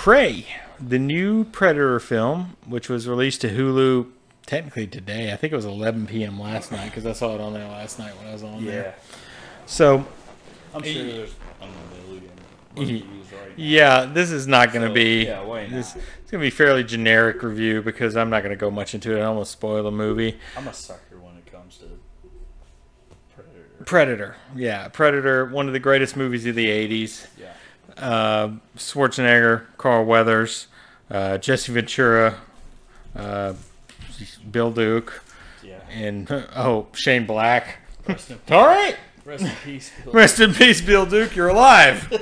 Prey, the new Predator film, which was released to Hulu technically today. I think it was 11 p.m. last night because I saw it on there last night when I was on there. So, I'm sure there's a million reviews right now. Yeah, this is not going to be. Yeah, why not? It's going to be a fairly generic review because I'm not going to go much into it. I almost spoil the movie. I'm a sucker when it comes to Predator. Predator, yeah, Predator, one of the greatest movies of the '80s. Yeah. Schwarzenegger, Carl Weathers, Jesse Ventura, Bill Duke, Yeah. and Shane Black. Rest in, All right, rest in peace. Bill. rest in peace, Bill Duke. You're alive.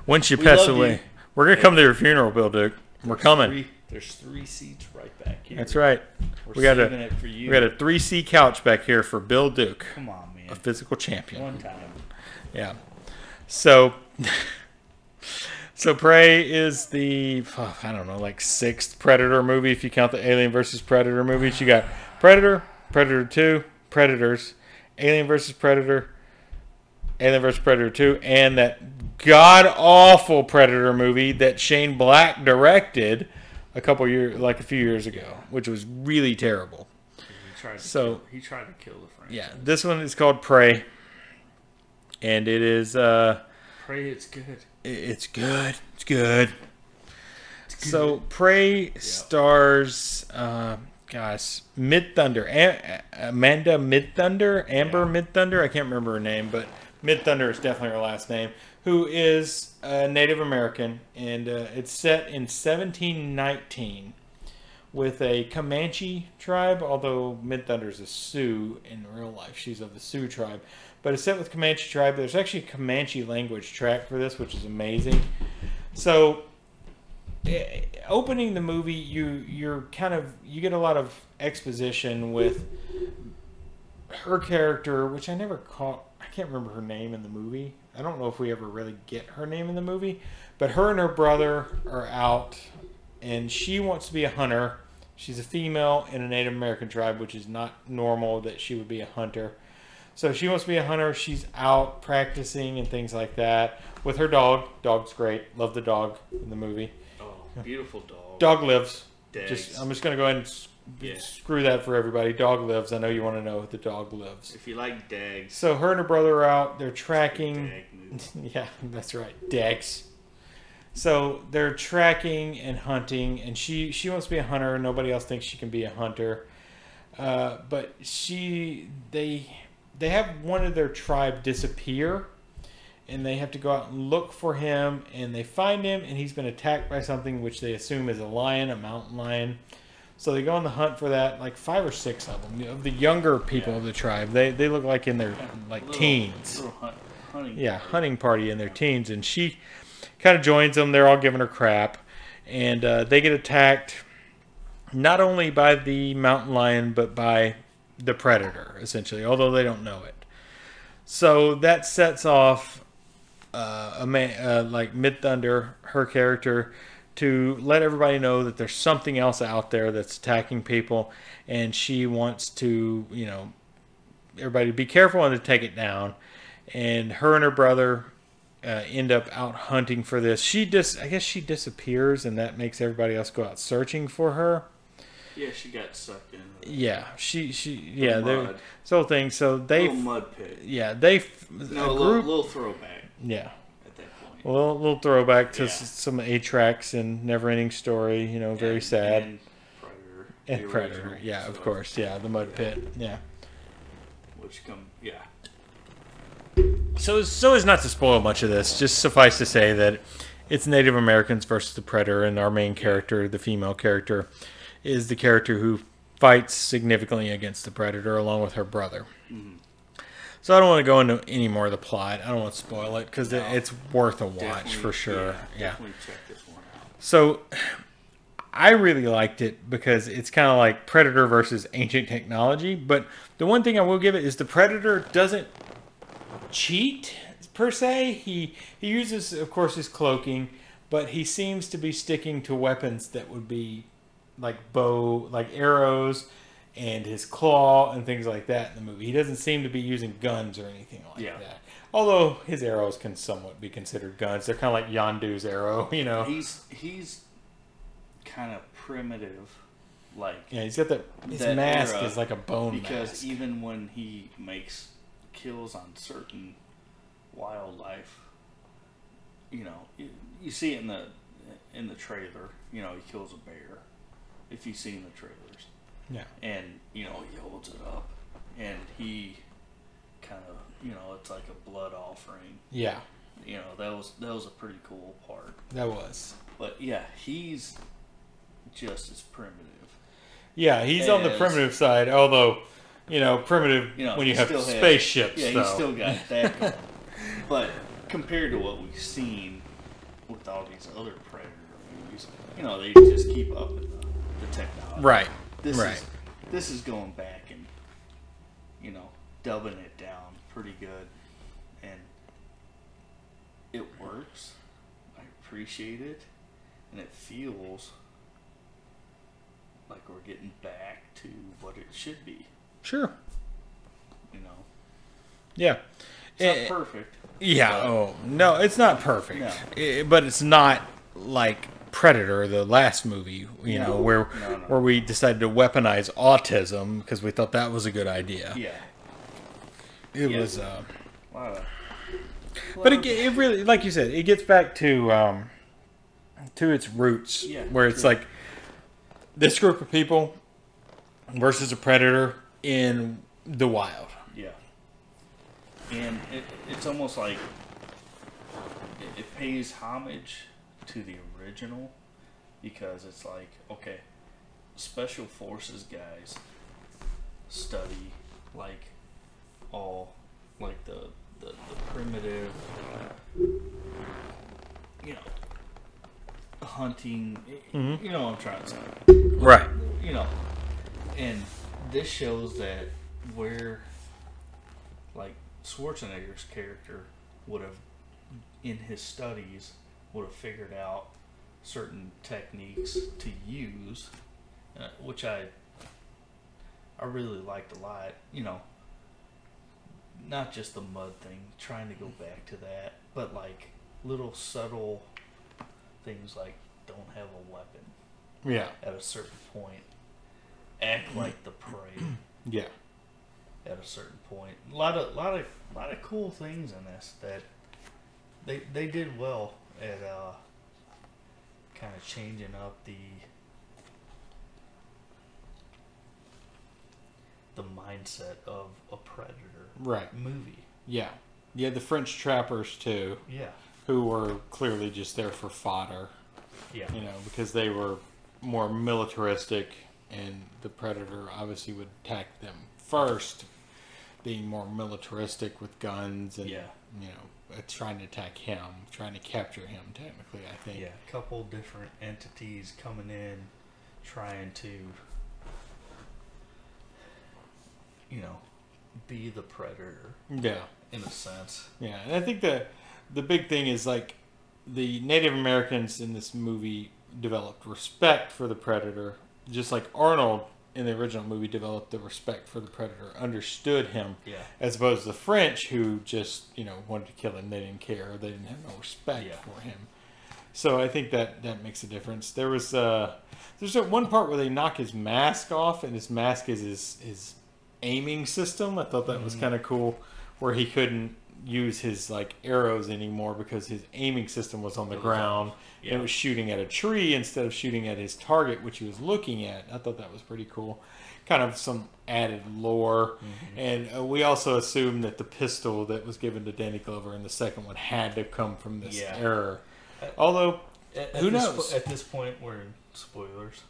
Once you We pass love away, you. we're gonna come to your funeral, Bill Duke. We're coming. There's 3 seats right back here. That's right. We're We got saving it for you. we got a 3C couch back here for Bill Duke, Come on, man. a physical champion. One time. Yeah. So, Prey is the, I don't know, like 6th Predator movie if you count the Alien versus Predator movies. You got Predator, Predator 2, Predators, Alien versus Predator, Alien versus Predator 2, and that god-awful Predator movie that Shane Black directed a few years ago, which was really terrible. He tried to kill the franchise. Yeah, this one is called Prey, and it is Prey, it's good. it's good. It's good. So Prey stars Mid-Thunder, Amanda Mid-Thunder, Amber Mid-Thunder. I can't remember her name, but Mid-Thunder is definitely her last name. Who is a Native American, and it's set in 1719 with a Comanche tribe, although Mid-Thunder is a Sioux in real life. She's of the Sioux tribe. But it's set with Comanche tribe. There's actually a Comanche language track for this, which is amazing. So, opening the movie, you get a lot of exposition with her character, which I can't remember her name in the movie. I don't know if we ever really get her name in the movie. But her and her brother are out, and she wants to be a hunter. She's a female in a Native American tribe, which is not normal that she would be a hunter. So she wants to be a hunter. She's out practicing and things like that with her dog. Dog's great. Love the dog in the movie. Oh, beautiful dog. Dog lives. Dags. I'm just going to go ahead and screw that for everybody. Dog lives. I know you want to know if the dog lives. If you like Dags. So her and her brother are out. They're tracking. Dag move. Yeah, that's right. Dags. So they're tracking and hunting, and she wants to be a hunter. Nobody else thinks she can be a hunter. But they have one of their tribe disappear, and they have to go out and look for him, and they find him, and he's been attacked by something which they assume is a lion, a mountain lion. So they go on the hunt for that, like 5 or 6 of them, of the younger people of the tribe. They look like in their teens. Hunting party in their teens, and she kind of joins them. They're all giving her crap, and they get attacked not only by the mountain lion, but by the predator, essentially, although they don't know it. So that sets off like Mid-Thunder, her character, to let everybody know that there's something else out there that's attacking people, and she wants to, everybody to be careful and to take it down. And her and her brother end up out hunting for this. I guess she disappears, and that makes everybody else go out searching for her. Yeah, she got sucked in. Yeah, Mud. this whole thing. So they, little mud pit. Yeah, A little throwback. Yeah, at that point. well, a little throwback to some A-Tracks and Neverending Story. Very sad. And Predator. Yeah, of course. Yeah, the mud pit. Yeah. So as not to spoil much of this, just suffice to say that it's Native Americans versus the Predator, and our main character, the female character, is the character who fights significantly against the Predator along with her brother. Mm-hmm. So I don't want to go into any more of the plot. I don't want to spoil it because it's worth a watch for sure. Yeah. Definitely check this one out. So I really liked it because it's kind of like Predator versus ancient technology. But the one thing I will give it is the Predator doesn't cheat per se. He uses, of course, his cloaking, but he seems to be sticking to weapons that would be like arrows and his claw and things like that in the movie. He doesn't seem to be using guns or anything like that. Although his arrows can somewhat be considered guns. They're kind of like Yondu's arrow, you know. He's kind of primitive, like Yeah, he's got his that mask era, is like a bone because mask. even when he makes kills on certain wildlife, you know, you see it in the trailer. You know, he kills a bear. If you've seen the trailers, Yeah. and you know he holds it up, and he kind of, you know, it's like a blood offering. Yeah, You know, that was a pretty cool part. that was. But yeah, he's just as primitive. Yeah, he's on the As- primitive side, although, you know, primitive You know, when you he have still has- spaceships, Yeah, though. he's still got that going. But compared to what we've seen with all these other Predator movies, you know, they just keep up with the technology. Right, This right. this is going back and, you know, dubbing it down pretty good, and it works. I appreciate it, and it feels like we're getting back to what it should be. Sure. You know, Yeah. it's not perfect. Yeah. but- Oh no, it's not perfect. But it's not like Predator, the last movie. You know, where No. where we decided to weaponize autism because we thought that was a good idea. Yeah, It Yeah. was. a lot of, But it really, like you said, it gets back to its roots, Yeah, where it's true. like this group of people versus a predator in the wild. yeah, and it's almost like it pays homage to the original, because it's like, okay, special forces guys study like all like the primitive, you know, hunting. You know what I'm trying to say. Right. You know, and this shows that where, like, Schwarzenegger's character would have, in his studies, would have figured out certain techniques to use, which I really liked a lot. You know, not just the mud thing, trying to go back to that, but like little subtle things like don't have a weapon Yeah. at a certain point, act like the prey Yeah. at a certain point. A lot of cool things in this that they did well at kind of changing up the mindset of a Predator Right. movie. Yeah. You had the French trappers too, Yeah, who were clearly just there for fodder. yeah, You know, because they were more militaristic, and the predator obviously would attack them first, being more militaristic with guns and Yeah. you know, trying to attack him, trying to capture him. Technically, I think. yeah. A couple different entities coming in, trying to, you know, be the Predator Yeah. in a sense. Yeah, and I think the big thing is like the Native Americans in this movie developed respect for the predator, just like Arnold in the original movie developed the respect for the predator, understood him, Yeah. as opposed to the French who just wanted to kill him. They didn't care. They didn't have no respect Yeah. for him. So I think that makes a difference. There was there's one part where they knock his mask off, and his mask is his aiming system. I thought that was kind of cool, where he couldn't use his like arrows anymore because his aiming system was on the ground. Yeah. And it was shooting at a tree instead of shooting at his target, which he was looking at. I thought that was pretty cool. Kind of some added lore. And we also assumed that the pistol that was given to Danny Glover in the second one had to come from this Yeah. error. Although, who knows? At this point, we're in spoilers.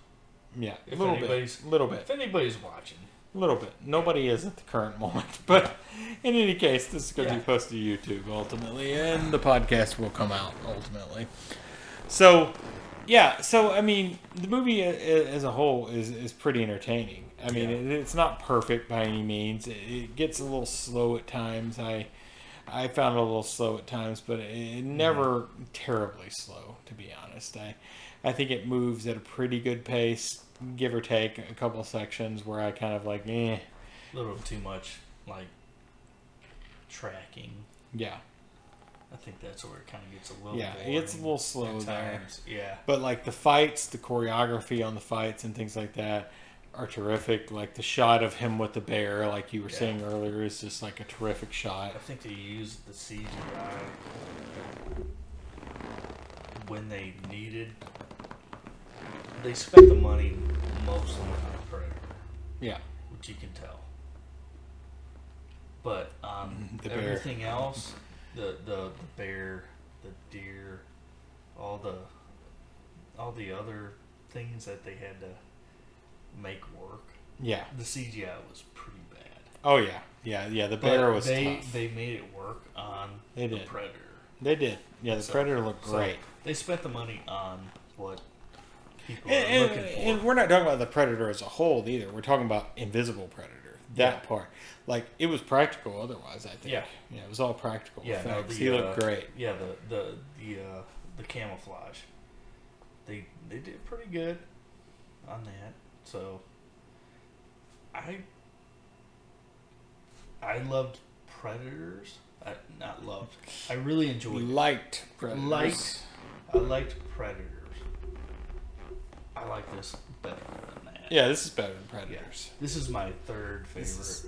Yeah, a If little anybody's- bit. Little bit. If anybody's watching, A little bit. Nobody is at the current moment. But in any case, this is going to Yeah. be posted to YouTube ultimately, and the podcast will come out ultimately. So, yeah. So, I mean, the movie as a whole is pretty entertaining. I mean, Yeah. it's not perfect by any means. It gets a little slow at times. I found it a little slow at times, but it never terribly slow, to be honest. I think it moves at a pretty good pace, give or take a couple sections where I kind of like, a little too much like tracking. Yeah. I think that's where it kind of gets a little Yeah, boring it gets a little slow at there. times. Yeah. But like the fights, the choreography on the fights and things like that are terrific. Like the shot of him with the bear, like you were saying earlier, is just like a terrific shot. I think they used the CGI when they needed. They spent the money mostly on Predator. Yeah. Which you can tell. But The bear. everything else, the bear, the deer, all the other things that they had to make work, Yeah. the CGI was pretty bad. Oh yeah. Yeah. The bear was tough. They made it work on They the did. Predator. They did. Yeah, the So- Predator looked so great. they spent the money on what people are looking for. And we're not talking about the Predator as a whole either. We're talking about Invisible Predator. That part. Like, it was practical otherwise, I think. Yeah. Yeah, it was all practical Yeah, effects. He looked great. Yeah, the camouflage. They did pretty good on that. So I loved Predators. Not loved. I really enjoyed it. Liked Predators. I liked Predators. I like this better than that. Yeah, this is better than Predators. This is my third favorite is-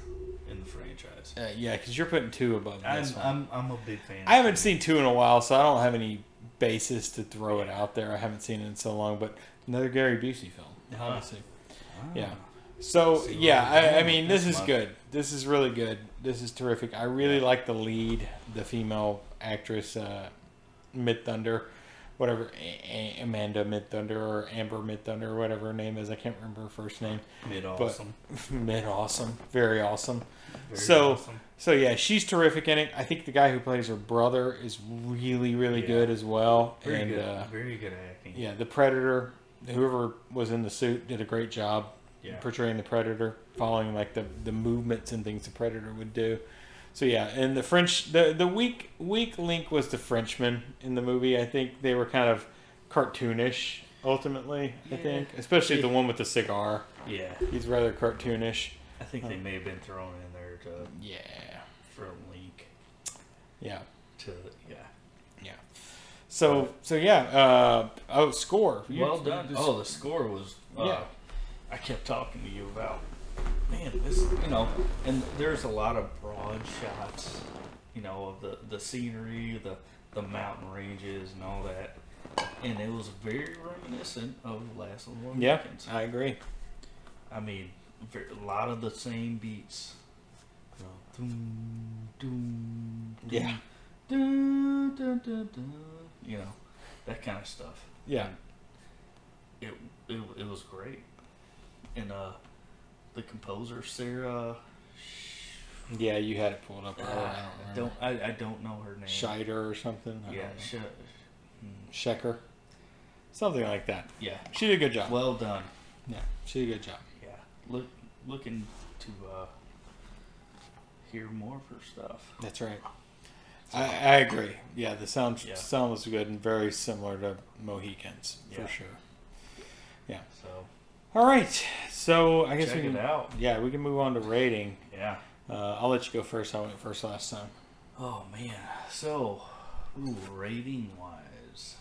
in the franchise. Yeah, because you're putting 2 above this one. I'm a big fan. I haven't seen 2 in a while, so I don't have any basis to throw it out there. I haven't seen it in so long, but another Gary Busey film, obviously. Yeah. So, See yeah, what I mean, this this is month. good. This is really good. This is terrific. I really like the lead, the female actress, Mid-Thunder, whatever, Amanda Mid-Thunder or Amber Mid-Thunder or whatever her name is. I can't remember her first name. Mid-awesome. Mid-awesome. Very awesome. Very awesome. So yeah, she's terrific in it. I think the guy who plays her brother is really, really good as well. Very and good. Very good acting. yeah, the Predator, whoever was in the suit did a great job portraying the Predator, following like the movements and things the Predator would do. So yeah, and the French, the weak link was the Frenchman in the movie. I think they were kind of cartoonish ultimately. I think, especially the one with the cigar. Yeah. He's rather cartoonish. I think they may have been thrown in there for a link. Yeah. Yeah. So yeah. Score. Well done. The score was. I kept talking to you about. Man, this, and there's a lot of broad shots, of the scenery, the mountain ranges, and all that, and it was very reminiscent of Last of the Mohicans. I agree. I mean, a lot of the same beats. Doom, doom, doom, Yeah. doom, doom, doom, doom, that kind of stuff. Yeah. It was great, and the composer Sarah. Yeah, you had it pulled up. I don't know her name. Scheider or something. I Yeah, don't know. Schecker. Something like that. yeah. She did a good job. Well done. Yeah, she did a good job. Yeah, looking to hear more of her stuff. That's right. I agree. Yeah, the sound Yeah. was good and very similar to Mohicans for Yeah. sure. Yeah. So All right. So I guess check we can. it out. Yeah, we can move on to rating. Yeah. I'll let you go first. I went first last time. Oh man. So, rating wise,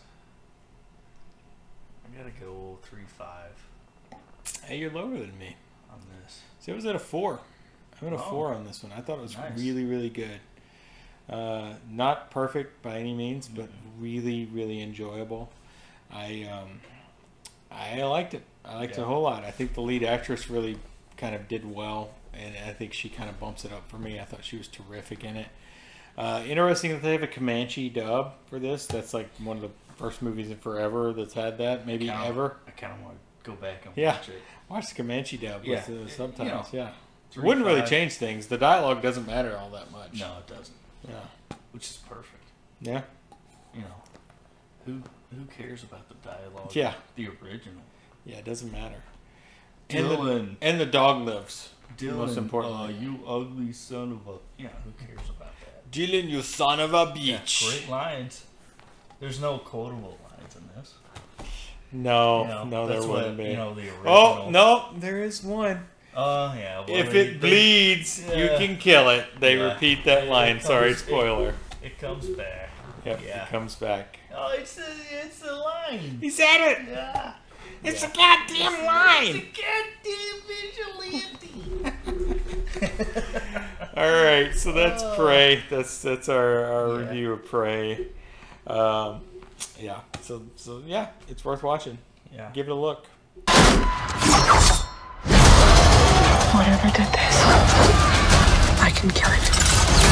I gotta go 3.5 Hey, you're lower than me. on this. See, I was at a 4. I'm at a Oh. 4 on this one. I thought it was Nice. really, really good. Not perfect by any means, but really, really enjoyable. I liked it. I liked it a whole lot. I think the lead actress really kind of did well, and I think she kind of bumps it up for me. I thought she was terrific in it. Interesting that they have a Comanche dub for this. That's like one of the first movies in forever that's had that, maybe ever. I kind of want to go back and Yeah. watch it. Watch the Comanche dub Yeah. with the subtitles. Yeah. 3.5. Wouldn't really change things. The dialogue doesn't matter all that much. No, it doesn't. Yeah. Which is perfect. Yeah. Who cares about the dialogue? Yeah. The original. Yeah, it doesn't matter. Dylan. And the dog lives. Dylan, most importantly. you ugly son of a... Yeah, who cares about that? Dylan, you son of a Yeah, bitch. great lines. There's no quotable lines in this. No, no, there that's wouldn't what, be. the original... Oh, no, there is one. Oh, yeah. Well, If they- it bleeds, you yeah. can kill it. They Yeah. repeat that It line. comes- Sorry, spoiler. It comes back. Yep, Yeah. it comes back. Oh, it's the line. He said it! Yeah. It's a goddamn It's line! a goddamn vigilante. Alright, so that's Prey. That's our Yeah. review of Prey. Yeah, so yeah, it's worth watching. Yeah. Give it a look. Whatever did this, I can kill it.